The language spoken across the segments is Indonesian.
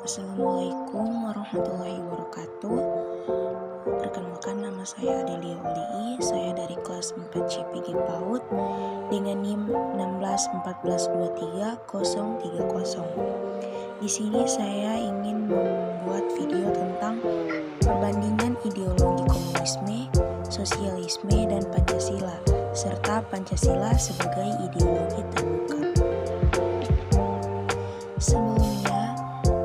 Assalamualaikum warahmatullahi wabarakatuh. Perkenalkan, nama saya Adelia Ulii. Saya dari kelas 4 CPG PAUD dengan NIM 161423030. Di sini saya ingin membuat video tentang perbandingan ideologi komunisme, sosialisme, dan Pancasila, serta Pancasila sebagai ideologi terbuka. Sebelumnya,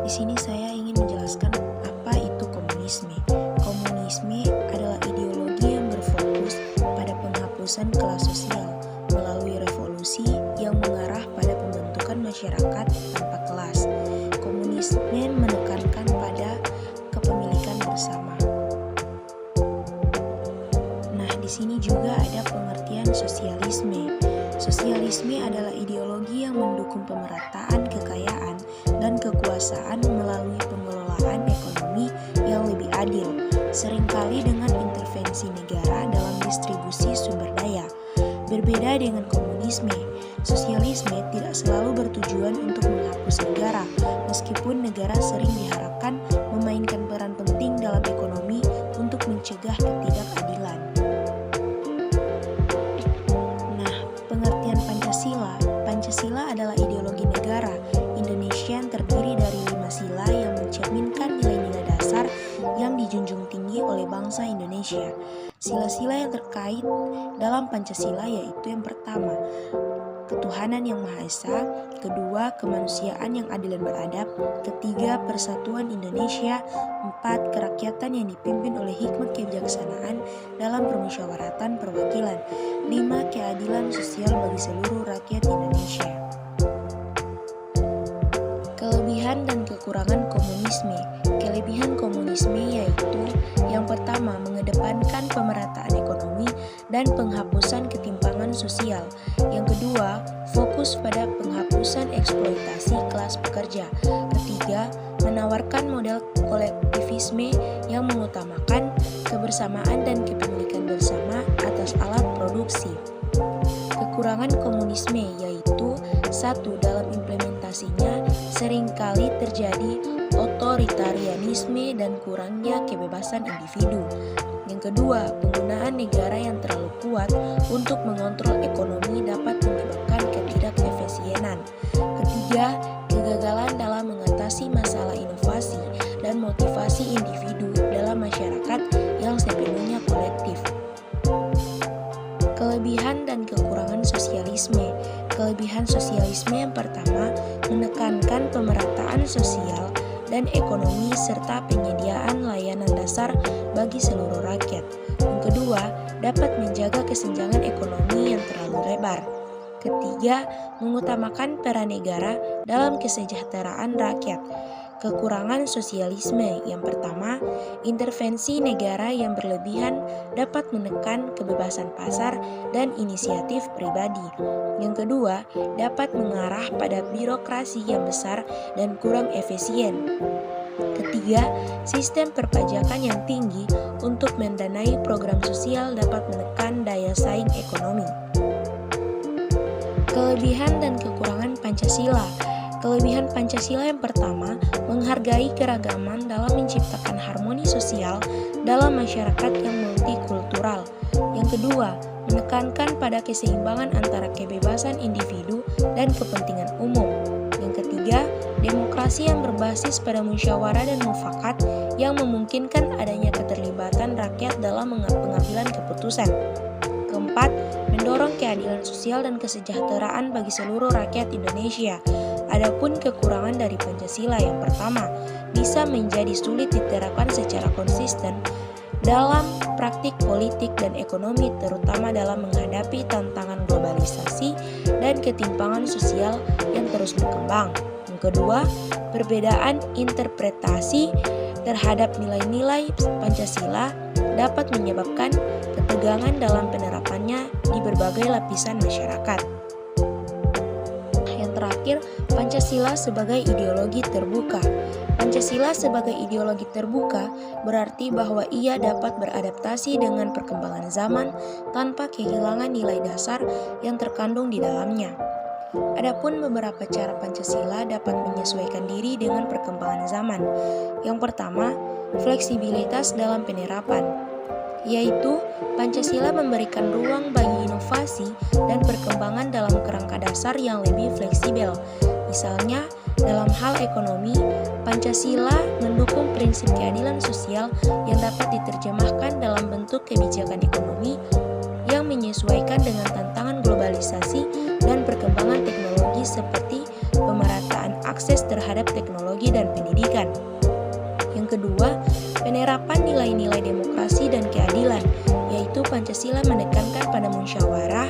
di sini saya ingin menjelaskan apa itu komunisme. Komunisme adalah ideologi yang berfokus pada penghapusan kelas sosial melalui revolusi yang mengarah pada pembentukan masyarakat tanpa kelas. Komunisme menekankan pada kepemilikan bersama. Nah, di sini juga ada pengertian sosialisme. Sosialisme adalah ideologi yang mendukung pemerataan kekayaan dan kekuasaan melalui pengelolaan ekonomi yang lebih adil, seringkali dengan intervensi negara dalam distribusi sumber daya. Berbeda dengan komunisme, sosialisme tidak selalu bertujuan untuk menghapus negara, meskipun negara sering diharapkan memainkan peran penting dalam ekonomi untuk mencegah ketidakadilan. Pengertian Pancasila. Pancasila adalah ideologi negara Indonesia yang terdiri dari 5 sila yang mencerminkan nilai-nilai dasar yang dijunjung tinggi oleh bangsa Indonesia. Sila-sila yang terkait dalam Pancasila yaitu yang pertama, ketuhanan yang Maha Esa, kedua, kemanusiaan yang adil dan beradab, ketiga, persatuan Indonesia, empat, kerakyatan yang dipimpin oleh hikmat kebijaksanaan dalam permusyawaratan perwakilan, lima, keadilan sosial bagi seluruh rakyat Indonesia. Kelebihan dan kekurangan komunisme. Kelebihan komunisme yaitu yang pertama, mengedepankan pemerataan ekonomi dan penghapusan ketimpangan sosial. Yang kedua, fokus pada penghapusan eksploitasi kelas pekerja. Ketiga, menawarkan model kolektivisme yang mengutamakan kebersamaan dan kepemilikan bersama atas alat produksi. Kekurangan komunisme yaitu satu, dalam implementasinya seringkali terjadi otoritarianisme dan kurangnya kebebasan individu. Yang kedua, penggunaan negara yang terlalu kuat untuk mengontrol ekonomi dapat menyebabkan ketidakefisienan. Ketiga, kegagalan dalam mengatasi masalah inovasi dan motivasi individu dalam masyarakat yang sepenuhnya kolektif. Kelebihan dan kekurangan sosialisme. Kelebihan sosialisme yang pertama, menekankan pemerataan sosial dan ekonomi serta penyediaan layanan dasar bagi seluruh rakyat. Yang kedua, dapat menjaga kesenjangan ekonomi yang terlalu lebar. Ketiga, mengutamakan peran negara dalam kesejahteraan rakyat. Kekurangan sosialisme yang pertama, intervensi negara yang berlebihan dapat menekan kebebasan pasar dan inisiatif pribadi. Yang kedua, dapat mengarah pada birokrasi yang besar dan kurang efisien. Ketiga, sistem perpajakan yang tinggi untuk mendanai program sosial dapat menekan daya saing ekonomi. Kelebihan dan kekurangan Pancasila. Kelebihan Pancasila yang pertama, menghargai keragaman dalam menciptakan harmoni sosial dalam masyarakat yang multikultural. Yang kedua, menekankan pada keseimbangan antara kebebasan individu dan kepentingan umum. Yang ketiga, demokrasi yang berbasis pada musyawarah dan mufakat yang memungkinkan adanya keterlibatan rakyat dalam pengambilan keputusan. Keempat, mendorong keadilan sosial dan kesejahteraan bagi seluruh rakyat Indonesia. Adapun kekurangan dari Pancasila yang pertama, bisa menjadi sulit diterapkan secara konsisten dalam praktik politik dan ekonomi, terutama dalam menghadapi tantangan globalisasi dan ketimpangan sosial yang terus berkembang. Yang kedua, perbedaan interpretasi terhadap nilai-nilai Pancasila dapat menyebabkan ketegangan dalam penerapannya di berbagai lapisan masyarakat. Yang terakhir, Pancasila sebagai ideologi terbuka. Pancasila sebagai ideologi terbuka berarti bahwa ia dapat beradaptasi dengan perkembangan zaman tanpa kehilangan nilai dasar yang terkandung di dalamnya. Adapun beberapa cara Pancasila dapat menyesuaikan diri dengan perkembangan zaman. Yang pertama, fleksibilitas dalam penerapan, yaitu Pancasila memberikan ruang bagi inovasi dan perkembangan dalam kerangka dasar yang lebih fleksibel. Misalnya, dalam hal ekonomi, Pancasila mendukung prinsip keadilan sosial yang dapat diterjemahkan dalam bentuk kebijakan ekonomi yang menyesuaikan dengan tantangan globalisasi dan perkembangan teknologi seperti pemerataan akses terhadap teknologi dan pendidikan. Yang kedua, penerapan nilai-nilai demokrasi dan keadilan, yaitu Pancasila menekankan pada musyawarah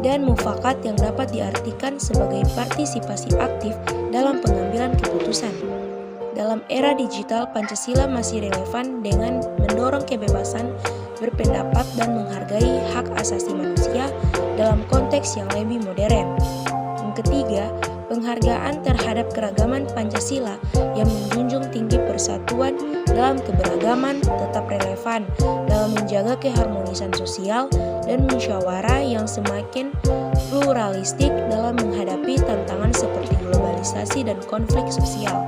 dan mufakat yang dapat diartikan sebagai partisipasi aktif dalam pengambilan keputusan. Dalam era digital, Pancasila masih relevan dengan mendorong kebebasan berpendapat dan menghargai hak asasi manusia dalam konteks yang lebih modern. Yang ketiga, penghargaan terhadap keragaman Pancasila yang menjunjung tinggi persatuan dalam keberagaman tetap relevan dalam menjaga keharmonisan sosial dan musyawarah yang semakin pluralistik dalam menghadapi tantangan seperti globalisasi dan konflik sosial.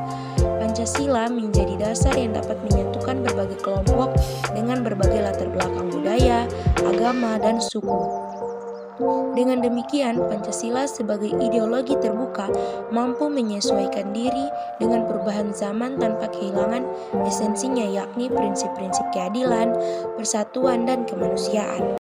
Pancasila menjadi dasar yang dapat menyatukan berbagai kelompok dengan berbagai latar belakang budaya, agama, dan suku. Dengan demikian, Pancasila sebagai ideologi terbuka mampu menyesuaikan diri dengan perubahan zaman tanpa kehilangan esensinya, yakni prinsip-prinsip keadilan, persatuan, dan kemanusiaan.